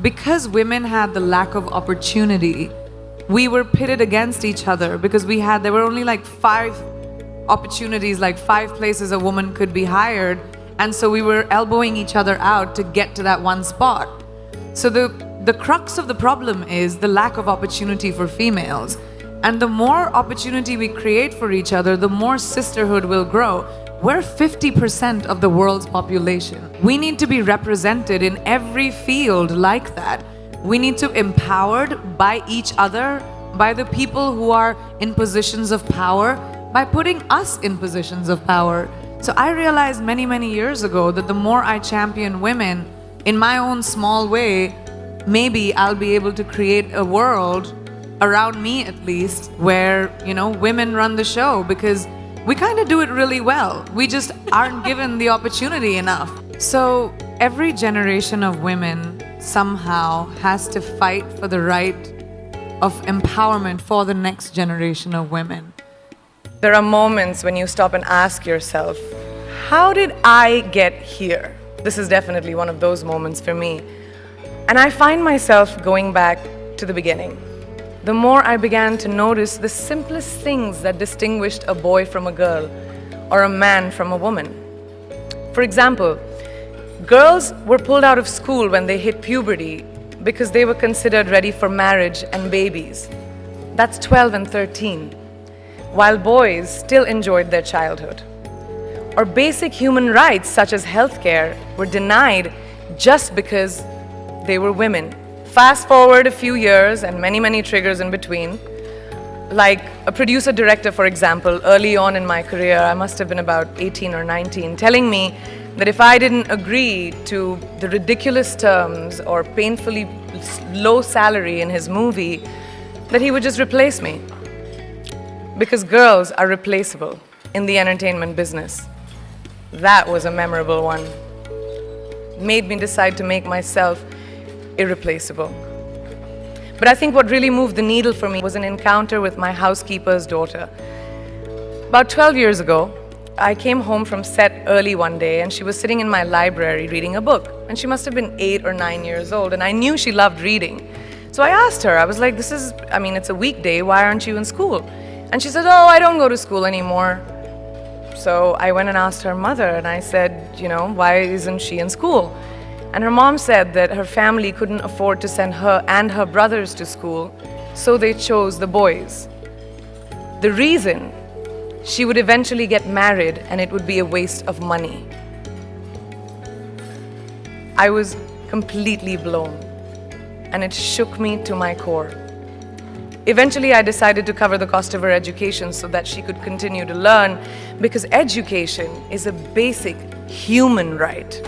because women had the lack of opportunity, we were pitted against each other because there were only like 5 opportunities, like 5 places a woman could be hired. And so we were elbowing each other out to get to that one spot. So the crux of the problem is the lack of opportunity for females. And the more opportunity we create for each other, the more sisterhood will grow. We're 50% of the world's population. We need to be represented in every field like that. We need to be empowered by each other, by the people who are in positions of power, by putting us in positions of power. So I realized many, many years ago that the more I champion women in my own small way, maybe I'll be able to create a world around me at least where, women run the show, because we kind of do it really well. We just aren't given the opportunity enough. So every generation of women somehow has to fight for the right of empowerment for the next generation of women. There are moments when you stop and ask yourself, how did I get here? This is definitely one of those moments for me. And I find myself going back to the beginning. The more I began to notice the simplest things that distinguished a boy from a girl or a man from a woman. For example, girls were pulled out of school when they hit puberty because they were considered ready for marriage and babies. That's 12 and 13, while boys still enjoyed their childhood. Or basic human rights such as healthcare were denied just because they were women. Fast forward a few years and many, many triggers in between. Like a producer-director, for example, early on in my career, I must have been about 18 or 19, telling me that if I didn't agree to the ridiculous terms or painfully low salary in his movie, that he would just replace me. Because girls are replaceable in the entertainment business. That was a memorable one. Made me decide to make myself irreplaceable. But I think what really moved the needle for me was an encounter with my housekeeper's daughter. About 12 years ago, I came home from set early one day and she was sitting in my library reading a book. And she must have been 8 or 9 years old, and I knew she loved reading. So I asked her, I was like, it's a weekday, why aren't you in school? And she said, oh, I don't go to school anymore. So I went and asked her mother and I said, why isn't she in school? And her mom said that her family couldn't afford to send her and her brothers to school, so they chose the boys. The reason, she would eventually get married and it would be a waste of money. I was completely blown, and it shook me to my core. Eventually, I decided to cover the cost of her education so that she could continue to learn, because education is a basic human right.